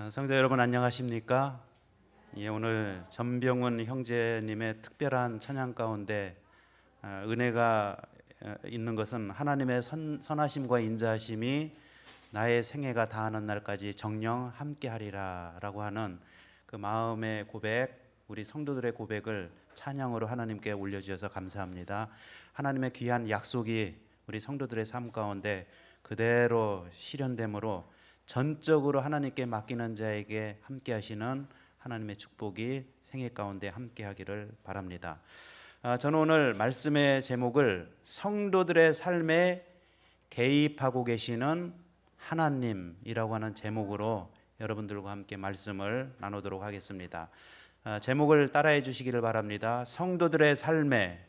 성도 여러분 안녕하십니까? 오늘 전병훈 형제님의 특별한 찬양 가운데 은혜가 있는 것은 하나님의 선하심과 인자하심이 나의 생애가 다하는 날까지 정령 함께하리라 라고 하는 그 마음의 고백, 우리 성도들의 고백을 찬양으로 하나님께 올려주셔서 감사합니다. 하나님의 귀한 약속이 우리 성도들의 삶 가운데 그대로 실현됨으로 전적으로 하나님께 맡기는 자에게 함께 하시는 하나님의 축복이 생애 가운데 함께 하기를 바랍니다. 저는 오늘 말씀의 제목을 성도들의 삶에 개입하고 계시는 하나님이라고 하는 제목으로 여러분들과 함께 말씀을 나누도록 하겠습니다. 제목을 따라해 주시기를 바랍니다. 성도들의 삶에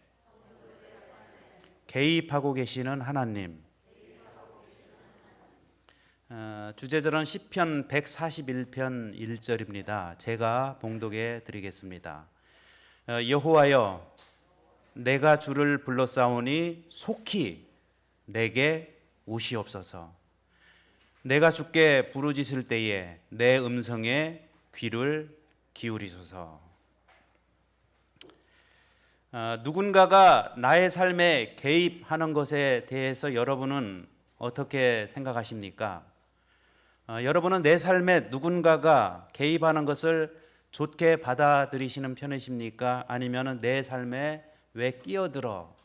개입하고 계시는 하나님. 주제절은 시편 141편 1절입니다. 제가 봉독해 드리겠습니다. 여호와여, 내가 주를 불러싸우니 속히 내게 오시옵소서. 내가 주께 부르짖을 때에 내 음성에 귀를 기울이소서. 누군가가 나의 삶에 개입하는 것에 대해서 여러분은 어떻게 생각하십니까? 여러분은 내 삶에 누군가가 개입하는 것을 좋게 받아들이시는 편이십니까? 아니면 내 삶에 왜 끼어들어?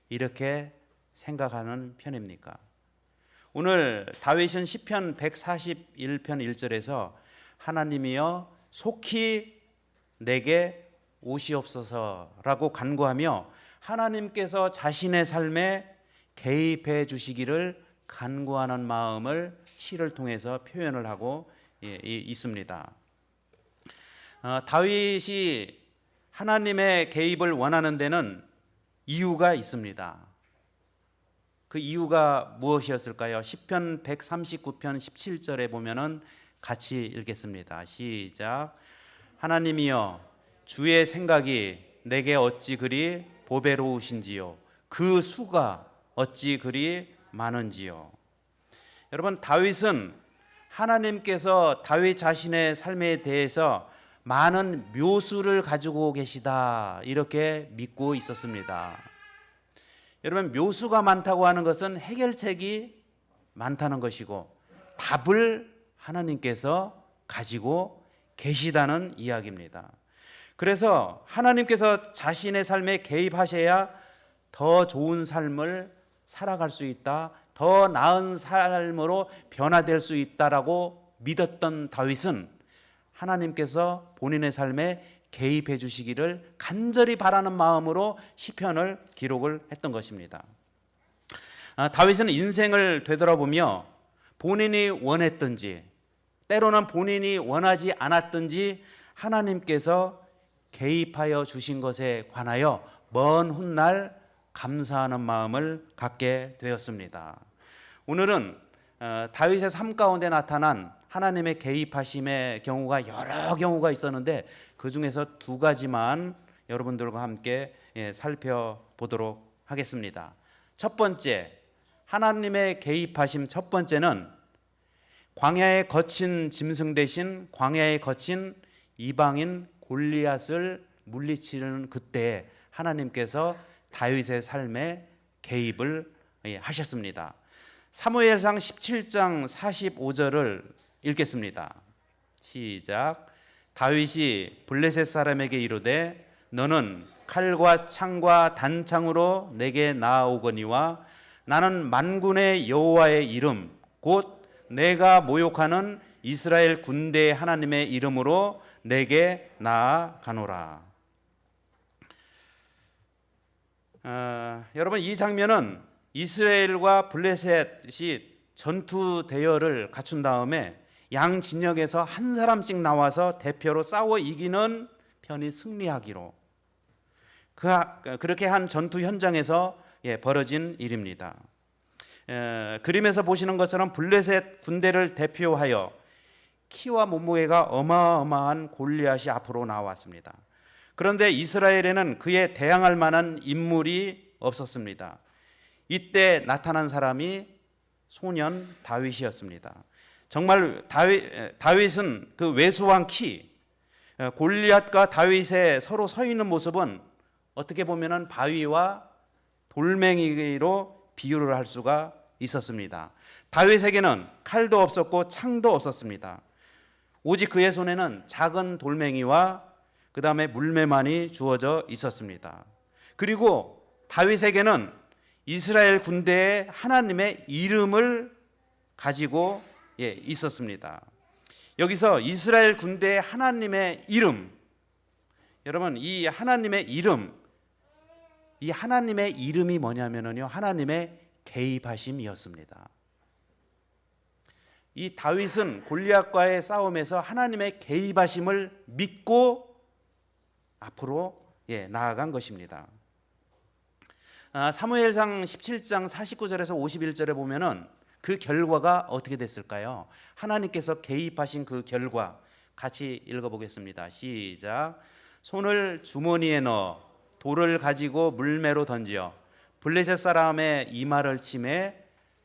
이렇게 생각하는 편입니까? 오늘 다윗은 시편 141편 1절에서 하나님이여 속히 내게 오시옵소서라고 간구하며 하나님께서 자신의 삶에 개입해 주시기를 간구하는 마음을 시를 통해서 표현을 하고 있습니다. 다윗이 하나님의 개입을 원하는 데는 이유가 있습니다. 그 이유가 무엇이었을까요? 시편 139편 17절에 보면은 같이 읽겠습니다. 시작. 하나님이여, 주의 생각이 내게 어찌 그리 보배로우신지요, 그 수가 어찌 그리 많은지요. 여러분, 다윗은 하나님께서 다윗 자신의 삶에 대해서 많은 묘수를 가지고 계시다 이렇게 믿고 있었습니다. 여러분, 묘수가 많다고 하는 것은 해결책이 많다는 것이고 답을 하나님께서 가지고 계시다는 이야기입니다. 그래서 하나님께서 자신의 삶에 개입하셔야 더 좋은 삶을 살아갈 수 있다, 더 나은 삶으로 변화될 수 있다라고 믿었던 다윗은 하나님께서 본인의 삶에 개입해 주시기를 간절히 바라는 마음으로 시편을 기록을 했던 것입니다. 다윗은 인생을 되돌아보며 본인이 원했든지 때로는 본인이 원하지 않았든지 하나님께서 개입하여 주신 것에 관하여 먼 훗날 감사하는 마음을 갖게 되었습니다. 오늘은 다윗의 삶 가운데 나타난 하나님의 개입하심의 경우가 여러 경우가 있었는데 그 중에서 두 가지만 여러분들과 함께 살펴보도록 하겠습니다. 첫 번째, 하나님의 개입하심 첫 번째는 광야에 거친 짐승 대신 광야에 거친 이방인 골리앗을 물리치는 그때 하나님께서 다윗의 삶에 개입을 하셨습니다. 사무엘상 17장 45절을 읽겠습니다. 시작. 다윗이 블레셋 사람에게 이르되 너는 칼과 창과 단창으로 내게 나아오거니와 나는 만군의 여호와의 이름 곧 내가 모욕하는 이스라엘 군대의 하나님의 이름으로 내게 나아가노라. 여러분, 이 장면은 이스라엘과 블레셋이 전투 대열을 갖춘 다음에 양 진영에서 한 사람씩 나와서 대표로 싸워 이기는 편이 승리하기로 그렇게 한 전투 현장에서 벌어진 일입니다. 그림에서 보시는 것처럼 블레셋 군대를 대표하여 키와 몸무게가 어마어마한 골리앗이 앞으로 나왔습니다. 그런데 이스라엘에는 그에 대항할 만한 인물이 없었습니다. 이때 나타난 사람이 소년 다윗이었습니다. 정말 다윗은 그 왜소한 키, 골리앗과 다윗의 서로 서 있는 모습은 어떻게 보면은 바위와 돌멩이로 비유를 할 수가 있었습니다. 다윗에게는 칼도 없었고 창도 없었습니다. 오직 그의 손에는 작은 돌멩이와 그 다음에 물매만이 주어져 있었습니다. 그리고 다윗에게는 이스라엘 군대의 하나님의 이름을 가지고 있었습니다. 여기서 이스라엘 군대의 하나님의 이름, 여러분 이 하나님의 이름이 뭐냐면요, 하나님의 개입하심이었습니다. 이 다윗은 골리앗과의 싸움에서 하나님의 개입하심을 믿고 앞으로 나아간 것입니다. 사무엘상 17장 49절에서 51절에 보면은 그 결과가 어떻게 됐을까요? 하나님께서 개입하신 그 결과 같이 읽어보겠습니다. 시작. 손을 주머니에 넣어 돌을 가지고 물매로 던지어 블레셋 사람의 이마를 치매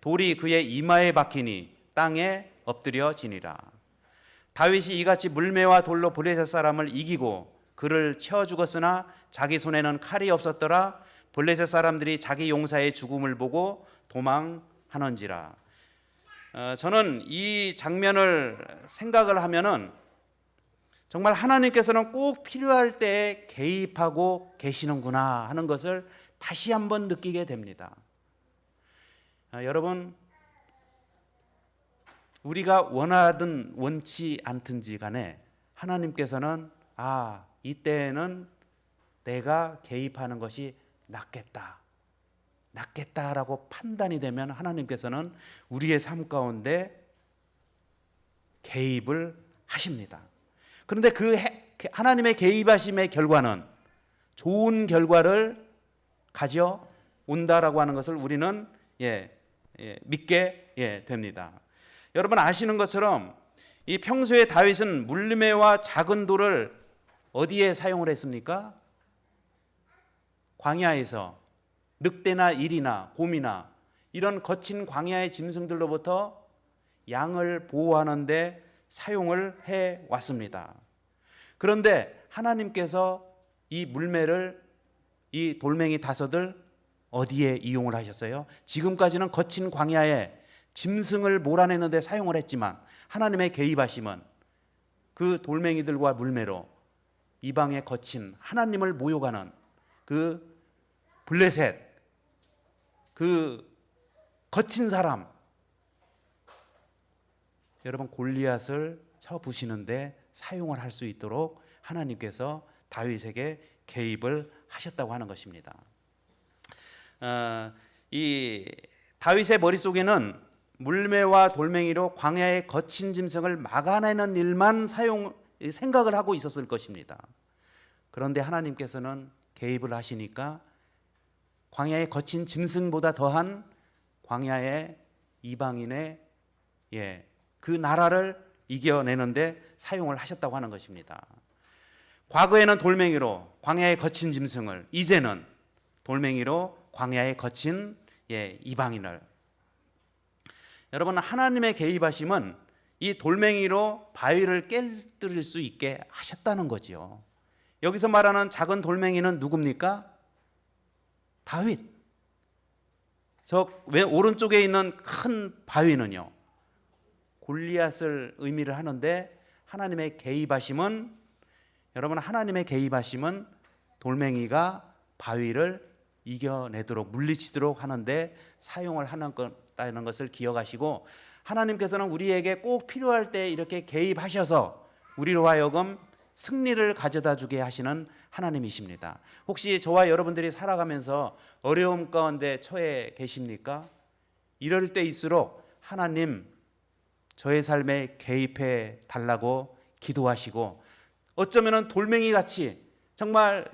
돌이 그의 이마에 박히니 땅에 엎드려지니라. 다윗이 이같이 물매와 돌로 블레셋 사람을 이기고 그를 쳐 죽었으나 자기 손에는 칼이 없었더라. 블레셋 사람들이 자기 용사의 죽음을 보고 도망하는지라. 저는 이 장면을 생각을 하면은 정말 하나님께서는 꼭 필요할 때에 개입하고 계시는구나 하는 것을 다시 한번 느끼게 됩니다. 여러분, 우리가 원하든 원치 않든지 간에 하나님께서는 이때에는 내가 개입하는 것이 낫겠다라고 판단이 되면 하나님께서는 우리의 삶 가운데 개입을 하십니다. 그런데 그 하나님의 개입하심의 결과는 좋은 결과를 가져온다라고 하는 것을 우리는 믿게 됩니다. 여러분 아시는 것처럼 이 평소에 다윗은 물매와 작은 돌을 어디에 사용을 했습니까? 광야에서 늑대나 일이나 곰이나 이런 거친 광야의 짐승들로부터 양을 보호하는 데 사용을 해 왔습니다. 그런데 하나님께서 이 물매를, 이 돌멩이 다섯을 어디에 이용을 하셨어요? 지금까지는 거친 광야에 짐승을 몰아내는 데 사용을 했지만 하나님의 개입하심은 그 돌멩이들과 물매로 이방의 거친 하나님을 모욕하는 그 블레셋, 그 거친 사람, 여러분 골리앗을 쳐부시는데 사용을 할 수 있도록 하나님께서 다윗에게 개입을 하셨다고 하는 것입니다. 이 다윗의 머릿속에는 물매와 돌멩이로 광야의 거친 짐승을 막아내는 일만 생각을 하고 있었을 것입니다. 그런데 하나님께서는 개입을 하시니까 광야의 거친 짐승보다 더한 광야의 이방인의 그 나라를 이겨내는데 사용을 하셨다고 하는 것입니다. 과거에는 돌멩이로 광야의 거친 짐승을, 이제는 돌멩이로 광야의 거친 이방인을. 여러분 하나님의 개입하심은 이 돌멩이로 바위를 깨뜨릴 수 있게 하셨다는 거죠. 여기서 말하는 작은 돌멩이는 누굽니까? 다윗. 저 오른쪽에 있는 큰 바위는요, 골리앗을 의미를 하는데 하나님의 개입하심은, 여러분 하나님의 개입하심은 돌멩이가 바위를 이겨내도록 물리치도록 하는데 사용을 하는 것다는 것을 기억하시고, 하나님께서는 우리에게 꼭 필요할 때 이렇게 개입하셔서 우리로 하여금 승리를 가져다 주게 하시는 하나님이십니다. 혹시 저와 여러분들이 살아가면서 어려움 가운데 처해 계십니까? 이럴 때일수록 하나님 저의 삶에 개입해 달라고 기도하시고, 어쩌면 돌멩이같이 정말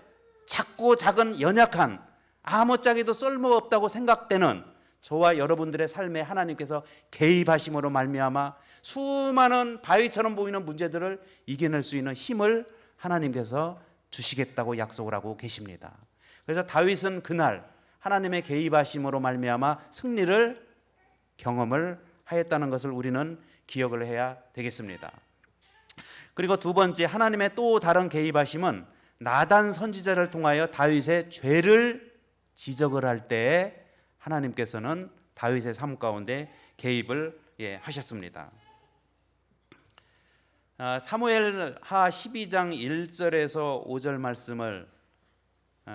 작고 작은 연약한 아무짝에도 쓸모없다고 생각되는 저와 여러분들의 삶에 하나님께서 개입하심으로 말미암아 수많은 바위처럼 보이는 문제들을 이겨낼 수 있는 힘을 하나님께서 주시겠다고 약속을 하고 계십니다. 그래서 다윗은 그날 하나님의 개입하심으로 말미암아 승리를 경험을 하였다는 것을 우리는 기억을 해야 되겠습니다. 그리고 두 번째, 하나님의 또 다른 개입하심은 나단 선지자를 통하여 다윗의 죄를 지적을 할 때에 하나님께서는 다윗의 삶 가운데 개입을 하셨습니다. 사무엘하 12장 1절에서 5절 말씀을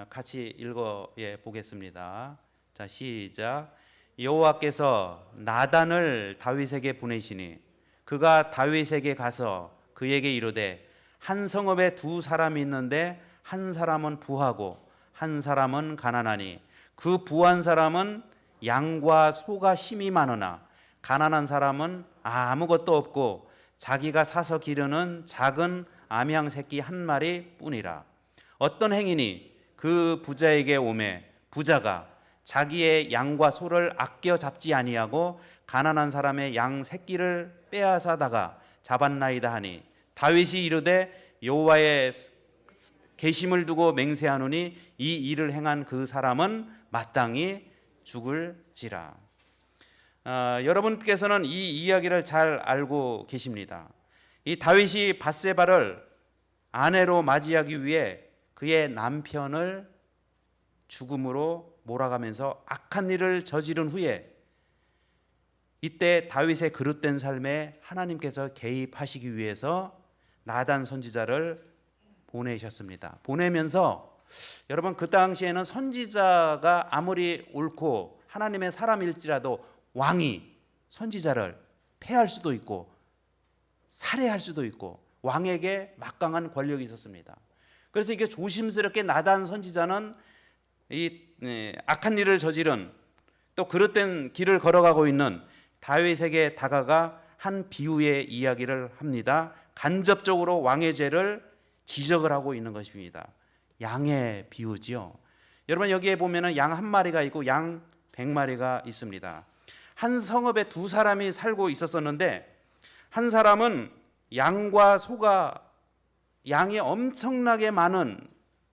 같이 읽어 보겠습니다. 자, 시작. 여호와께서 나단을 다윗에게 보내시니 그가 다윗에게 가서 그에게 이르되 한 성읍에 두 사람이 있는데 한 사람은 부하고 한 사람은 가난하니 그 부한 사람은 양과 소가 심이 많으나 가난한 사람은 아무것도 없고 자기가 사서 기르는 작은 암양 새끼 한 마리 뿐이라. 어떤 행인이 그 부자에게 오매 부자가 자기의 양과 소를 아껴 잡지 아니하고 가난한 사람의 양 새끼를 빼앗아다가 잡았나이다 하니 다윗이 이르되 여호와의 계심을 두고 맹세하노니 이 일을 행한 그 사람은 마땅히 죽을지라. 여러분께서는 이 이야기를 잘 알고 계십니다. 이 다윗이 밧세바를 아내로 맞이하기 위해 그의 남편을 죽음으로 몰아가면서 악한 일을 저지른 후에 이때 다윗의 그릇된 삶에 하나님께서 개입하시기 위해서 나단 선지자를 보내셨습니다. 보내면서 여러분, 그 당시에는 선지자가 아무리 옳고 하나님의 사람일지라도 왕이 선지자를 폐할 수도 있고 살해할 수도 있고 왕에게 막강한 권력이 있었습니다. 그래서 이게 조심스럽게 나단 선지자는 이 악한 일을 저지른 또 그릇된 길을 걸어가고 있는 다윗에게 다가가 한 비유의 이야기를 합니다. 간접적으로 왕의 죄를 지적을 하고 있는 것입니다. 양의 비유지요. 여러분, 여기에 보면은 양 한 마리가 있고 양 100마리가 있습니다. 한 성읍에 두 사람이 살고 있었었는데 한 사람은 양과 소가 양이 엄청나게 많은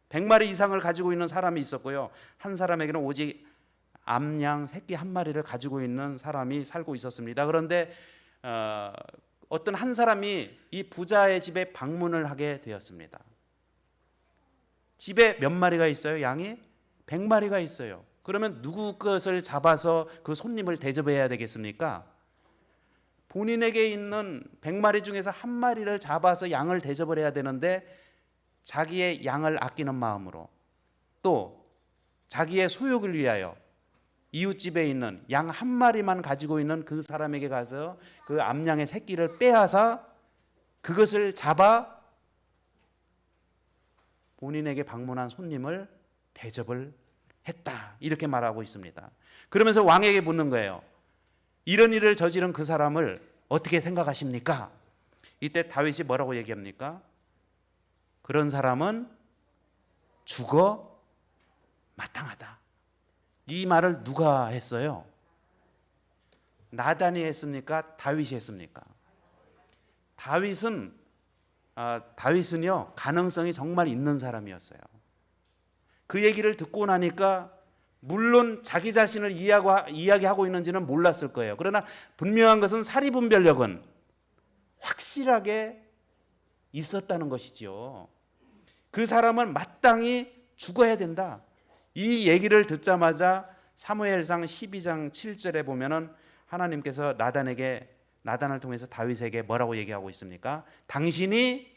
100마리 이상을 가지고 있는 사람이 있었고요. 한 사람에게는 오직 암양 새끼 한 마리를 가지고 있는 사람이 살고 있었습니다. 그런데 어떤 한 사람이 이 부자의 집에 방문을 하게 되었습니다. 집에 몇 마리가 있어요? 양이 100마리가 있어요. 그러면 누구 것을 잡아서 그 손님을 대접해야 되겠습니까? 본인에게 있는 100마리 중에서 한 마리를 잡아서 양을 대접을 해야 되는데 자기의 양을 아끼는 마음으로 또 자기의 소욕을 위하여 이웃집에 있는 양 한 마리만 가지고 있는 그 사람에게 가서 그 암양의 새끼를 빼앗아 그것을 잡아 본인에게 방문한 손님을 대접을 했다, 이렇게 말하고 있습니다. 그러면서 왕에게 묻는 거예요. 이런 일을 저지른 그 사람을 어떻게 생각하십니까? 이때 다윗이 뭐라고 얘기합니까? 그런 사람은 죽어 마땅하다. 이 말을 누가 했어요? 나단이 했습니까? 다윗이 했습니까? 다윗은요 가능성이 정말 있는 사람이었어요. 그 얘기를 듣고 나니까 물론 자기 자신을 이야기하고 있는지는 몰랐을 거예요. 그러나 분명한 것은 사리분별력은 확실하게 있었다는 것이지요. 그 사람은 마땅히 죽어야 된다. 이 얘기를 듣자마자 사무엘상 12장 7절에 보면은 하나님께서 나단을 통해서 다윗에게 뭐라고 얘기하고 있습니까? 당신이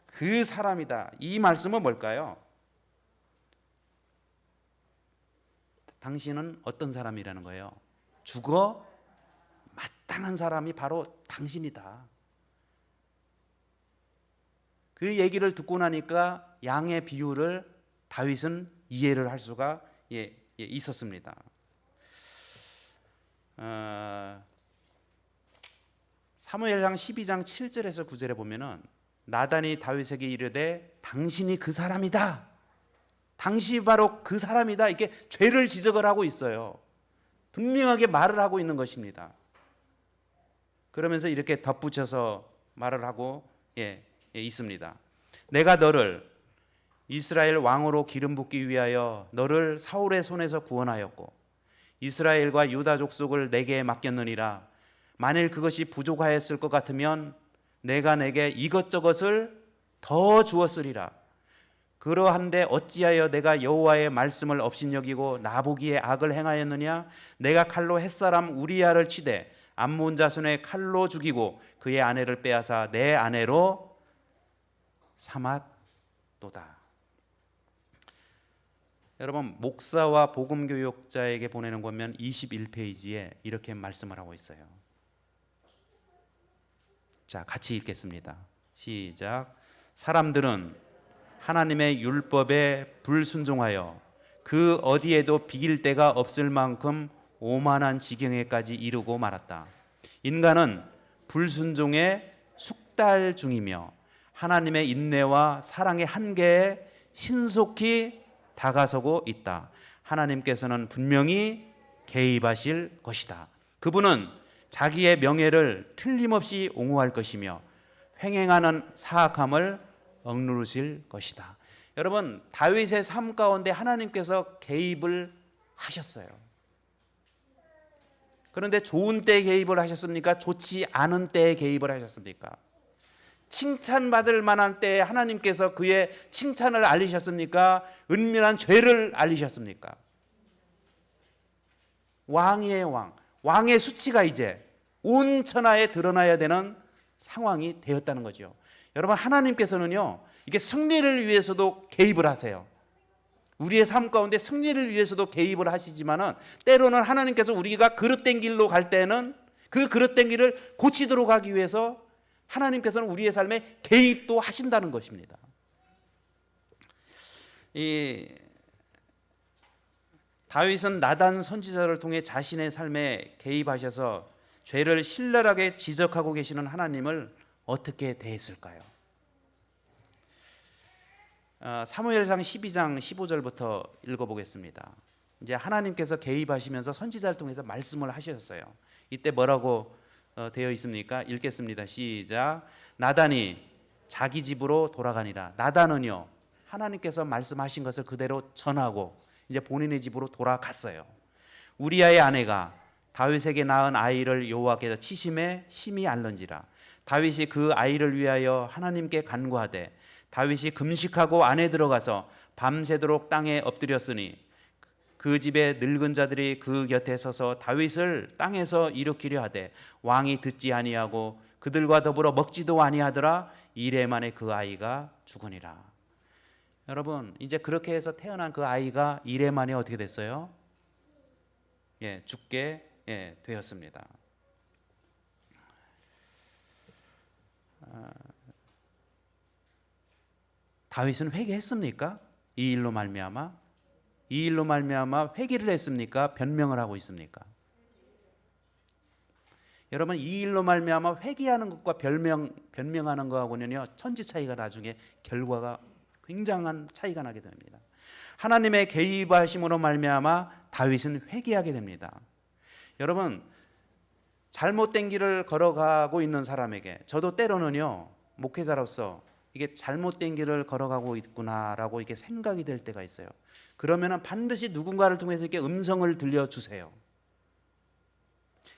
그 사람이다. 이 말씀은 뭘까요? 당신은 어떤 사람이라는 거예요? 죽어 마땅한 사람이 바로 당신이다. 그 얘기를 듣고 나니까 양의 비유를 다윗은 이해를 할 수가 있었습니다. 사무엘상 12장 7절에서 9절에 보면은 나단이 다윗에게 이르되 당신이 그 사람이다. 당신이 바로 그 사람이다. 이렇게 죄를 지적을 하고 있어요. 분명하게 말을 하고 있는 것입니다. 그러면서 이렇게 덧붙여서 말을 하고 있습니다. 내가 너를 이스라엘 왕으로 기름 붓기 위하여 너를 사울의 손에서 구원하였고 이스라엘과 유다 족속을 내게 맡겼느니라. 만일 그것이 부족하였을 것 같으면 내가 내게 이것저것을 더 주었으리라. 그러한데 어찌하여 내가 여호와의 말씀을 업신여기고 나보기에 악을 행하였느냐? 내가 칼로 햇사람 우리야를 치되 암몬 자손의 칼로 죽이고 그의 아내를 빼앗아 내 아내로 삼았도다. 여러분, 목사와 복음교육자에게 보내는 거면 21페이지에 이렇게 말씀을 하고 있어요. 자, 같이 읽겠습니다. 시작. 사람들은 하나님의 율법에 불순종하여 그 어디에도 비길 데가 없을 만큼 오만한 지경에까지 이르고 말았다. 인간은 불순종의 숙달 중이며 하나님의 인내와 사랑의 한계에 신속히 다가서고 있다. 하나님께서는 분명히 개입하실 것이다. 그분은 자기의 명예를 틀림없이 옹호할 것이며 횡행하는 사악함을 억누르실 것이다. 여러분, 다윗의 삶 가운데 하나님께서 개입을 하셨어요. 그런데 좋은 때에 개입을 하셨습니까? 좋지 않은 때에 개입을 하셨습니까? 칭찬받을 만한 때에 하나님께서 그의 칭찬을 알리셨습니까? 은밀한 죄를 알리셨습니까? 왕이에요, 왕. 왕의 수치가 이제 온 천하에 드러나야 되는 상황이 되었다는 거죠. 여러분, 하나님께서는요, 이게 승리를 위해서도 개입을 하세요. 우리의 삶 가운데 승리를 위해서도 개입을 하시지만은 때로는 하나님께서 우리가 그릇된 길로 갈 때는 그 그릇된 길을 고치도록 하기 위해서 하나님께서는 우리의 삶에 개입도 하신다는 것입니다. 이 다윗은 나단 선지자를 통해 자신의 삶에 개입하셔서 죄를 신랄하게 지적하고 계시는 하나님을 어떻게 대했을까요? 사무엘상 12장 15절부터 읽어보겠습니다. 이제 하나님께서 개입하시면서 선지자를 통해서 말씀을 하셨어요. 이때 뭐라고 되어 있습니까? 읽겠습니다. 시작. 나단이 자기 집으로 돌아가니라. 나단은요, 하나님께서 말씀하신 것을 그대로 전하고 이제 본인의 집으로 돌아갔어요. 우리아의 아내가 다윗에게 낳은 아이를 여호와께서 치심에 심히 알런지라. 다윗이 그 아이를 위하여 하나님께 간구하되 다윗이 금식하고 안에 들어가서 밤새도록 땅에 엎드렸으니 그 집의 늙은 자들이 그 곁에 서서 다윗을 땅에서 일으키려 하되 왕이 듣지 아니하고 그들과 더불어 먹지도 아니하더라. 이래 만에 그 아이가 죽으니라. 여러분, 이제 그렇게 해서 태어난 그 아이가 이래 만에 어떻게 됐어요? 죽게 되었습니다. 다윗은 회개했습니까? 이 일로 말미암아? 이 일로 말미암아 회개를 했습니까? 변명을 하고 있습니까? 여러분, 이 일로 말미암아 회개하는 것과 변명하는 것하고는요, 천지 차이가 나중에 결과가 굉장한 차이가 나게 됩니다. 하나님의 개입하심으로 말미암아 다윗은 회개하게 됩니다. 여러분, 잘못된 길을 걸어가고 있는 사람에게 저도 때로는요, 목회자로서 이게 잘못된 길을 걸어가고 있구나라고 이렇게 생각이 될 때가 있어요. 그러면은 반드시 누군가를 통해서 이렇게 음성을 들려주세요.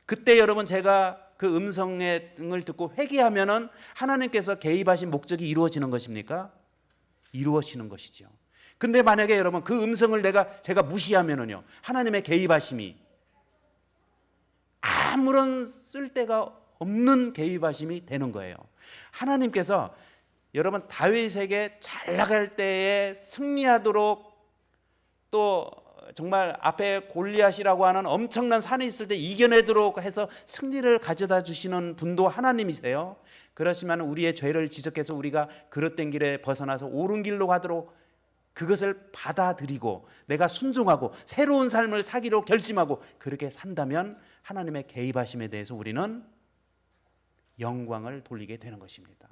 그때 여러분, 제가 그 음성을 듣고 회개하면은 하나님께서 개입하신 목적이 이루어지는 것입니까? 이루어지는 것이죠. 근데 만약에 여러분 그 음성을 제가 무시하면은요, 하나님의 개입하심이 아무런 쓸데가 없는 개입하심이 되는 거예요. 하나님께서 여러분 다윗에게 잘 나갈 때에 승리하도록, 또 정말 앞에 골리앗이라고 하는 엄청난 산이 있을 때 이겨내도록 해서 승리를 가져다 주시는 분도 하나님이세요. 그렇지만 우리의 죄를 지적해서 우리가 그릇된 길에 벗어나서 옳은 길로 가도록 그것을 받아들이고 내가 순종하고 새로운 삶을 사기로 결심하고 그렇게 산다면 하나님의 개입하심에 대해서 우리는 영광을 돌리게 되는 것입니다.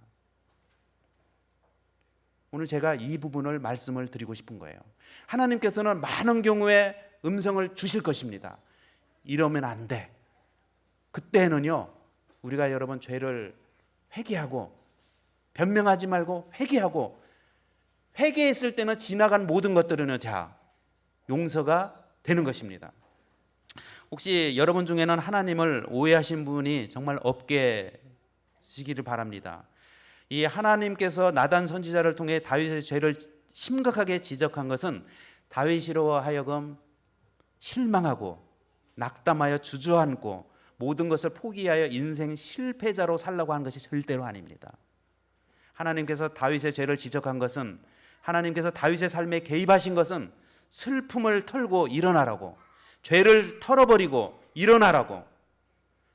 오늘 제가 이 부분을 말씀을 드리고 싶은 거예요. 하나님께서는 많은 경우에 음성을 주실 것입니다. 이러면 안 돼. 그때는요, 우리가 여러분 죄를 회개하고 변명하지 말고 회개하고, 회개했을 때는 지나간 모든 것들은요, 자, 용서가 되는 것입니다. 혹시 여러분 중에는 하나님을 오해하신 분이 정말 없게 시기를 바랍니다. 이 하나님께서 나단 선지자를 통해 다윗의 죄를 심각하게 지적한 것은 다윗으로 하여금 실망하고 낙담하여 주저앉고 모든 것을 포기하여 인생 실패자로 살라고 하는 것이 절대로 아닙니다. 하나님께서 다윗의 죄를 지적한 것은, 하나님께서 다윗의 삶에 개입하신 것은 슬픔을 털고 일어나라고, 죄를 털어버리고 일어나라고,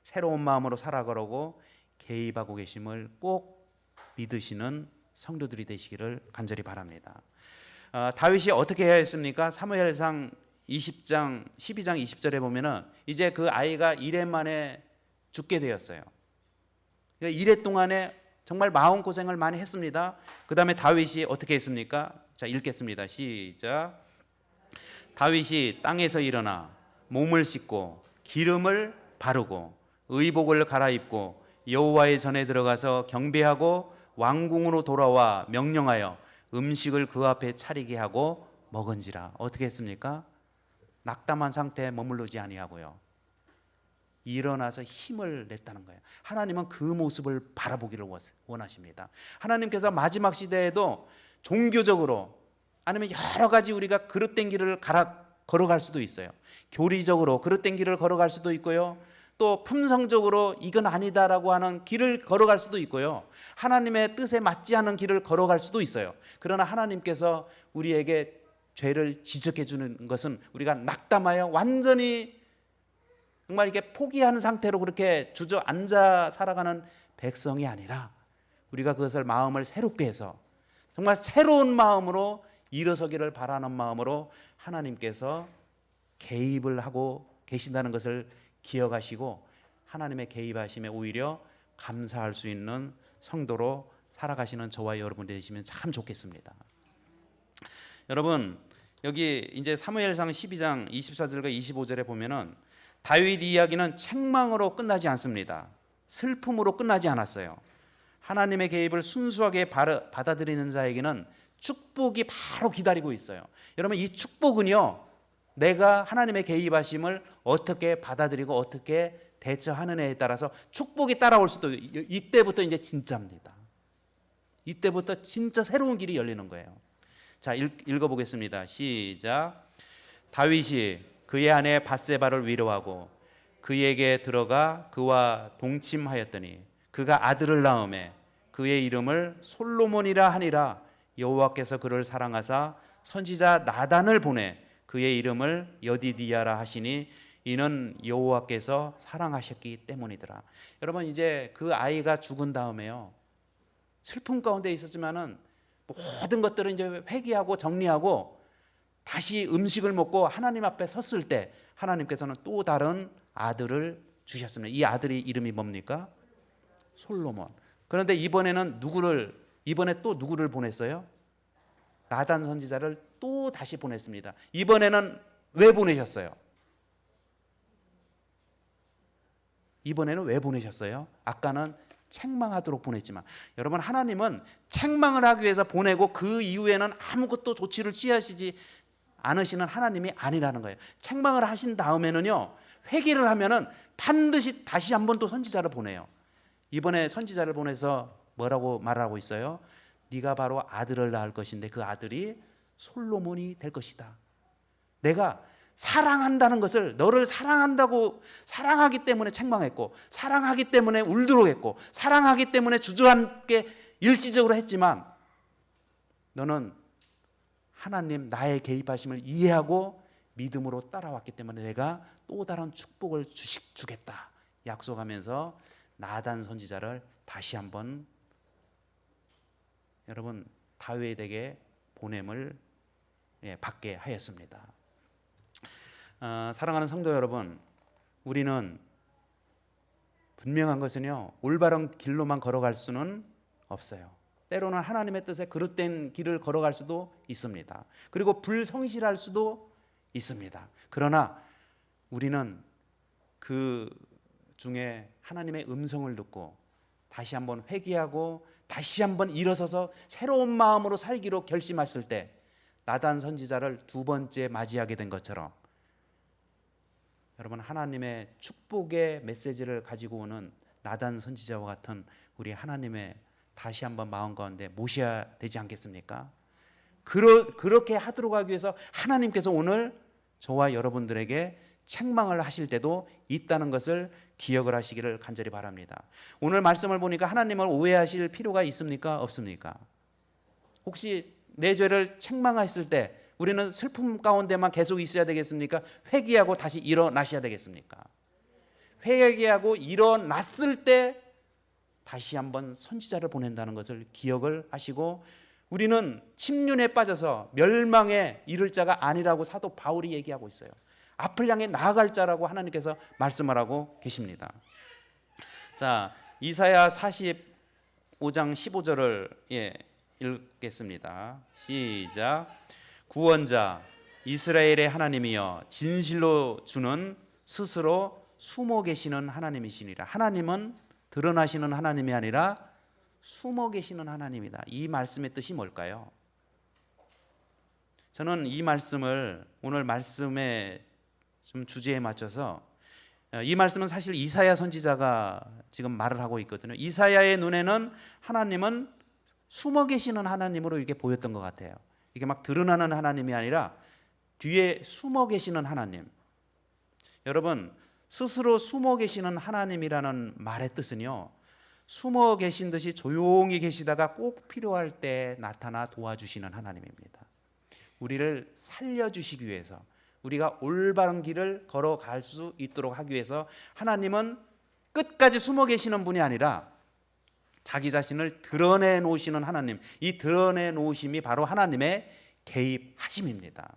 새로운 마음으로 살아가라고 개입하고 계심을 꼭 믿으시는 성도들이 되시기를 간절히 바랍니다. 다윗이 어떻게 해야 했습니까? 사무엘상 12장 20절에 보면은 이제 그 아이가 이래 만에 죽게 되었어요. 그러니까 이래 동안에 정말 마음고생을 많이 했습니다. 그 다음에 다윗이 어떻게 했습니까? 자, 읽겠습니다. 시작. 다윗이 땅에서 일어나 몸을 씻고 기름을 바르고 의복을 갈아입고 여호와의 전에 들어가서 경배하고 왕궁으로 돌아와 명령하여 음식을 그 앞에 차리게 하고 먹은지라. 어떻게 했습니까? 낙담한 상태에 머무르지 아니하고요, 일어나서 힘을 냈다는 거예요. 하나님은 그 모습을 바라보기를 원하십니다. 하나님께서 마지막 시대에도 종교적으로 아니면 여러 가지 우리가 그릇된 길을 걸어갈 수도 있어요. 교리적으로 그릇된 길을 걸어갈 수도 있고요, 또 품성적으로 이건 아니다라고 하는 길을 걸어갈 수도 있고요, 하나님의 뜻에 맞지 않은 길을 걸어갈 수도 있어요. 그러나 하나님께서 우리에게 죄를 지적해 주는 것은 우리가 낙담하여 완전히 정말 이렇게 포기한 상태로 그렇게 주저앉아 살아가는 백성이 아니라 우리가 그것을 마음을 새롭게 해서 정말 새로운 마음으로 일어서기를 바라는 마음으로 하나님께서 개입을 하고 계신다는 것을 기억하시고 하나님의 개입하심에 오히려 감사할 수 있는 성도로 살아가시는 저와 여러분 되시면 참 좋겠습니다. 여러분, 여기 이제 사무엘상 12장 24절과 25절에 보면은 다윗 이야기는 책망으로 끝나지 않습니다. 슬픔으로 끝나지 않았어요. 하나님의 개입을 순수하게 받아들이는 자에게는 축복이 바로 기다리고 있어요. 여러분, 이 축복은요, 내가 하나님의 개입하심을 어떻게 받아들이고 어떻게 대처하느냐에 따라서 축복이 따라올 수도, 이때부터 이제 진짜입니다. 이때부터 진짜 새로운 길이 열리는 거예요. 자, 읽어보겠습니다. 시작. 다윗이 그의 아내 밧세바를 위로하고 그에게 들어가 그와 동침하였더니 그가 아들을 낳음에 그의 이름을 솔로몬이라 하니라. 여호와께서 그를 사랑하사 선지자 나단을 보내 그의 이름을 여디디야라 하시니 이는 여호와께서 사랑하셨기 때문이더라. 여러분, 이제 그 아이가 죽은 다음에요, 슬픔 가운데 있었지만은 모든 것들을 이제 회개하고 정리하고 다시 음식을 먹고 하나님 앞에 섰을 때 하나님께서는 또 다른 아들을 주셨습니다. 이 아들이 이름이 뭡니까? 솔로몬. 그런데 이번에 또 누구를 보냈어요? 나단 선지자를 또 다시 보냈습니다. 이번에는 왜 보내셨어요? 이번에는 왜 보내셨어요? 아까는 책망하도록 보냈지만, 여러분, 하나님은 책망을 하기 위해서 보내고 그 이후에는 아무것도 조치를 취하시지 않으시는 하나님이 아니라는 거예요. 책망을 하신 다음에는요, 회개를 하면은 반드시 다시 한 번 또 선지자를 보내요. 이번에 선지자를 보내서 뭐라고 말하고 있어요? 네가 바로 아들을 낳을 것인데 그 아들이 솔로몬이 될 것이다. 내가 사랑한다는 것을, 너를 사랑한다고, 사랑하기 때문에 책망했고, 사랑하기 때문에 울도록 했고, 사랑하기 때문에 주저앉게 일시적으로 했지만, 너는 하나님 나의 개입하심을 이해하고 믿음으로 따라왔기 때문에 내가 또 다른 축복을 주겠다 약속하면서 나단 선지자를 다시 한번 여러분 다윗에게 보냄을 받게 하였습니다. 사랑하는 성도 여러분, 우리는 분명한 것은요, 올바른 길로만 걸어갈 수는 없어요. 때로는 하나님의 뜻에 그릇된 길을 걸어갈 수도 있습니다. 그리고 불성실할 수도 있습니다. 그러나 우리는 그 중에 하나님의 음성을 듣고 다시 한번 회개하고 다시 한번 일어서서 새로운 마음으로 살기로 결심했을 때 나단 선지자를 두 번째 맞이하게 된 것처럼 여러분, 하나님의 축복의 메시지를 가지고 오는 나단 선지자와 같은 우리 하나님의 다시 한번 마음 가운데 모셔야 되지 않겠습니까? 그렇게 하도록 하기 위해서 하나님께서 오늘 저와 여러분들에게 책망을 하실 때도 있다는 것을 기억을 하시기를 간절히 바랍니다. 오늘 말씀을 보니까 하나님을 오해하실 필요가 있습니까? 없습니까? 혹시 내 죄를 책망했을 때 우리는 슬픔 가운데만 계속 있어야 되겠습니까? 회개하고 다시 일어나셔야 되겠습니까? 회개하고 일어났을 때 다시 한번 선지자를 보낸다는 것을 기억을 하시고, 우리는 침륜에 빠져서 멸망에 이를 자가 아니라고 사도 바울이 얘기하고 있어요. 앞을 향해 나아갈 자라고 하나님께서 말씀을 하고 계십니다. 자, 이사야 45장 15절을 읽겠습니다. 시작. 구원자 이스라엘의 하나님이여 진실로 주는 스스로 숨어 계시는 하나님이시니라. 하나님은 드러나시는 하나님이 아니라 숨어 계시는 하나님이다. 이 말씀의 뜻이 뭘까요? 저는 이 말씀을 오늘 말씀의 좀 주제에 맞춰서, 이 말씀은 사실 이사야 선지자가 지금 말을 하고 있거든요. 이사야의 눈에는 하나님은 숨어 계시는 하나님으로 이렇게 보였던 것 같아요. 이게 막 드러나는 하나님이 아니라 뒤에 숨어 계시는 하나님. 여러분, 스스로 숨어 계시는 하나님이라는 말의 뜻은요, 숨어 계신 듯이 조용히 계시다가 꼭 필요할 때 나타나 도와주시는 하나님입니다. 우리를 살려주시기 위해서, 우리가 올바른 길을 걸어갈 수 있도록 하기 위해서 하나님은 끝까지 숨어 계시는 분이 아니라 자기 자신을 드러내 놓으시는 하나님, 이 드러내 놓으심이 바로 하나님의 개입하심입니다.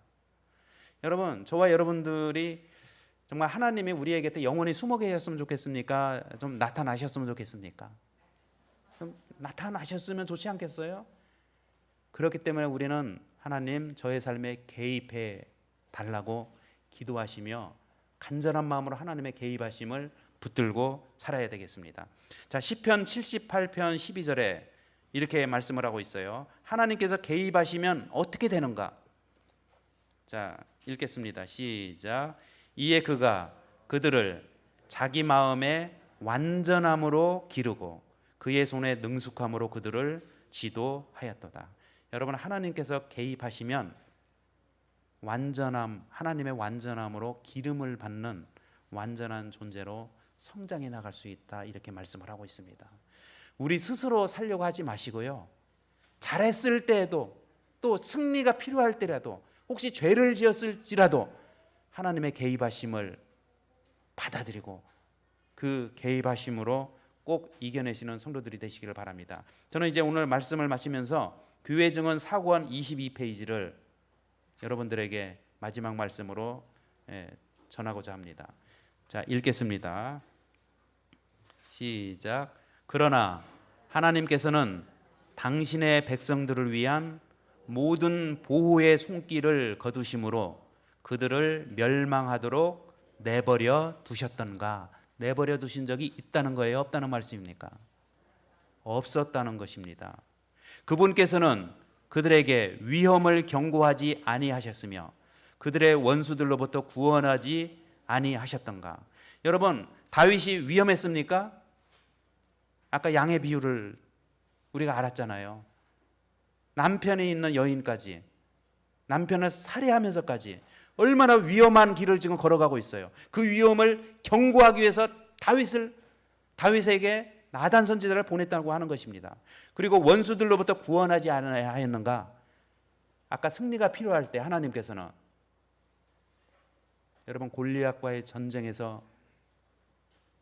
여러분, 저와 여러분들이 정말 하나님이 우리에게 영원히 숨어 계셨으면 좋겠습니까? 좀 나타나셨으면 좋겠습니까? 좀 나타나셨으면 좋지 않겠어요? 그렇기 때문에 우리는 하나님 저의 삶에 개입해 달라고 기도하시며 간절한 마음으로 하나님의 개입하심을 붙들고 살아야 되겠습니다. 자, 시편 78편 12절에 이렇게 말씀을 하고 있어요. 하나님께서 개입하시면 어떻게 되는가? 자, 읽겠습니다. 시작. 이에 그가 그들을 자기 마음의 완전함으로 기르고 그의 손의 능숙함으로 그들을 지도하였도다. 여러분, 하나님께서 개입하시면 완전함, 하나님의 완전함으로 기름을 받는 완전한 존재로 성장해 나갈 수 있다, 이렇게 말씀을 하고 있습니다. 우리 스스로 살려고 하지 마시고요, 잘했을 때에도 또 승리가 필요할 때라도 혹시 죄를 지었을지라도 하나님의 개입하심을 받아들이고 그 개입하심으로 꼭 이겨내시는 성도들이 되시기를 바랍니다. 저는 이제 오늘 말씀을 마치면서 교회 증언 사고한 22페이지를 여러분들에게 마지막 말씀으로 전하고자 합니다. 자, 읽겠습니다. 시작. 그러나 하나님께서는 당신의 백성들을 위한 모든 보호의 손길을 거두심으로 그들을 멸망하도록 내버려 두셨던가? 내버려 두신 적이 있다는 거예요? 없다는 말씀입니까? 없었다는 것입니다. 그분께서는 그들에게 위험을 경고하지 아니하셨으며 그들의 원수들로부터 구원하지 아니하셨던가? 여러분, 다윗이 위험했습니까? 아까 양의 비유를 우리가 알았잖아요. 남편이 있는 여인까지, 남편을 살해하면서까지 얼마나 위험한 길을 지금 걸어가고 있어요. 그 위험을 경고하기 위해서 다윗에게 나단 선지자를 보냈다고 하는 것입니다. 그리고 원수들로부터 구원하지 않아야 하였는가? 아까 승리가 필요할 때 하나님께서는, 여러분, 골리앗과의 전쟁에서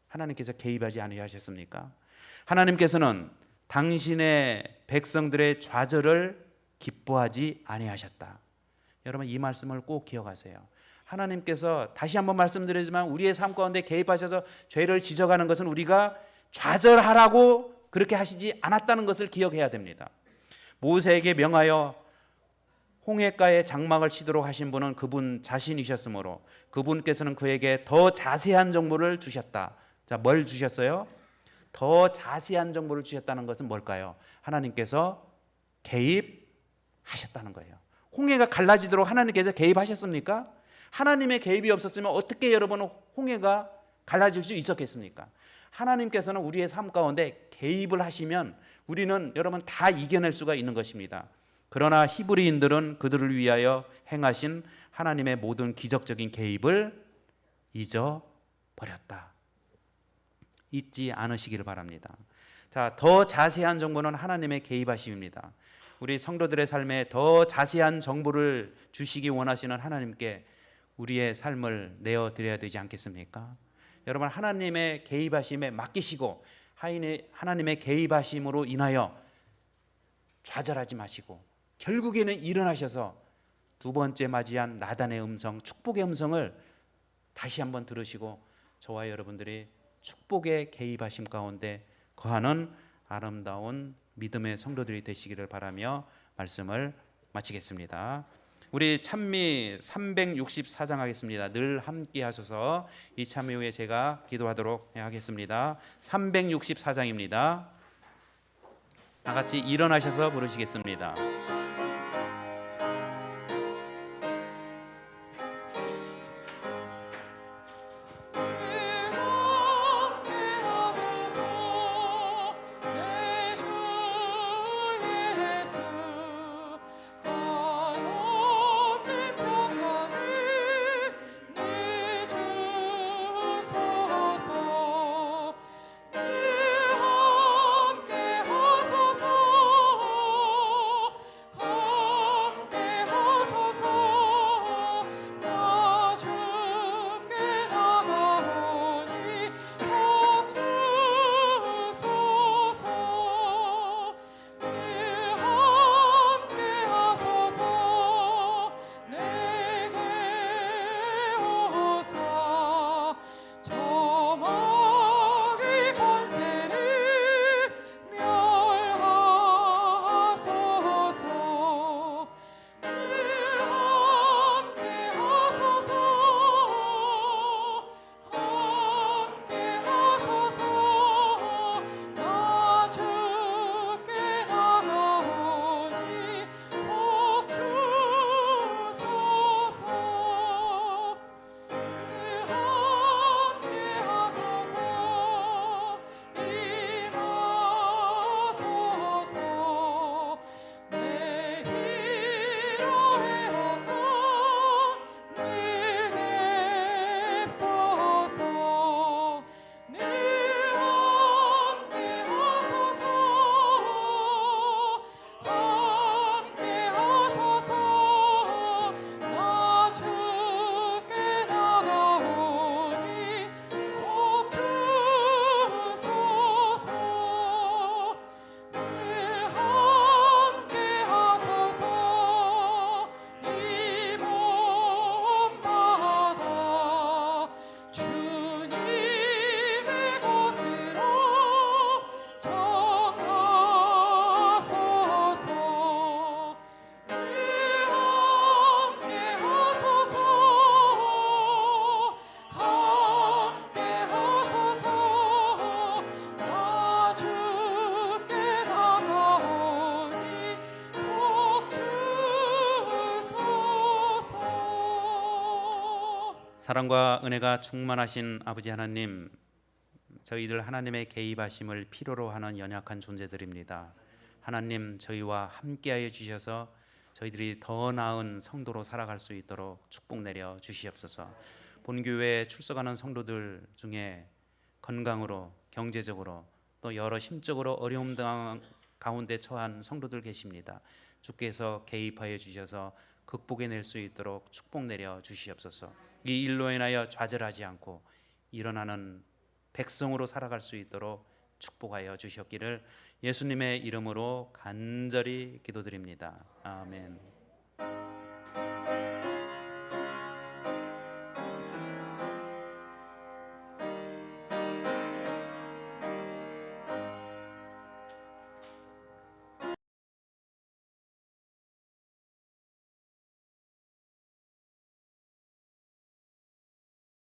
하나님께서 개입하지 아니하셨습니까? 하나님께서는 당신의 백성들의 좌절을 기뻐하지 아니하셨다. 여러분, 이 말씀을 꼭 기억하세요. 하나님께서, 다시 한번 말씀드리지만, 우리의 삶 가운데 개입하셔서 죄를 지적하는 것은 우리가 좌절하라고 그렇게 하시지 않았다는 것을 기억해야 됩니다. 모세에게 명하여 홍해가에 장막을 치도록 하신 분은 그분 자신이셨으므로 그분께서는 그에게 더 자세한 정보를 주셨다. 자, 뭘 주셨어요? 더 자세한 정보를 주셨다는 것은 뭘까요? 하나님께서 개입하셨다는 거예요. 홍해가 갈라지도록 하나님께서 개입하셨습니까? 하나님의 개입이 없었으면 어떻게 여러분 홍해가 갈라질 수 있었겠습니까? 하나님께서는 우리의 삶 가운데 개입을 하시면 우리는 여러분 다 이겨낼 수가 있는 것입니다. 그러나 히브리인들은 그들을 위하여 행하신 하나님의 모든 기적적인 개입을 잊어버렸다. 잊지 않으시기를 바랍니다. 자, 더 자세한 정보는 하나님의 개입하심입니다. 우리 성도들의 삶에 더 자세한 정보를 주시기 원하시는 하나님께 우리의 삶을 내어드려야 되지 않겠습니까? 여러분, 하나님의 개입하심에 맡기시고 하나님의 개입하심으로 인하여 좌절하지 마시고 결국에는 일어나셔서 두 번째 맞이한 나단의 음성, 축복의 음성을 다시 한번 들으시고 저와 여러분들이 축복의 개입하심 가운데 거하는 아름다운 믿음의 성도들이 되시기를 바라며 말씀을 마치겠습니다. 우리 찬미 364장 하겠습니다. 늘 함께 하셔서 이 찬미 후에 제가 기도하도록 하겠습니다. 364장입니다. 다 같이 일어나셔서 부르시겠습니다. 사랑과 은혜가 충만하신 아버지 하나님, 저희들 하나님의 개입하심을 필요로 하는 연약한 존재들입니다. 하나님, 저희와 함께하여 주셔서 저희들이 더 나은 성도로 살아갈 수 있도록 축복 내려 주시옵소서. 본교회에 출석하는 성도들 중에 건강으로, 경제적으로 또 여러 심적으로 어려움 가운데 처한 성도들 계십니다. 주께서 개입하여 주셔서 극복해낼 수 있도록 축복 내려 주시옵소서. 이 일로 인하여 좌절하지 않고 일어나는 백성으로 살아갈 수 있도록 축복하여 주셨기를 예수님의 이름으로 간절히 기도드립니다. 아멘.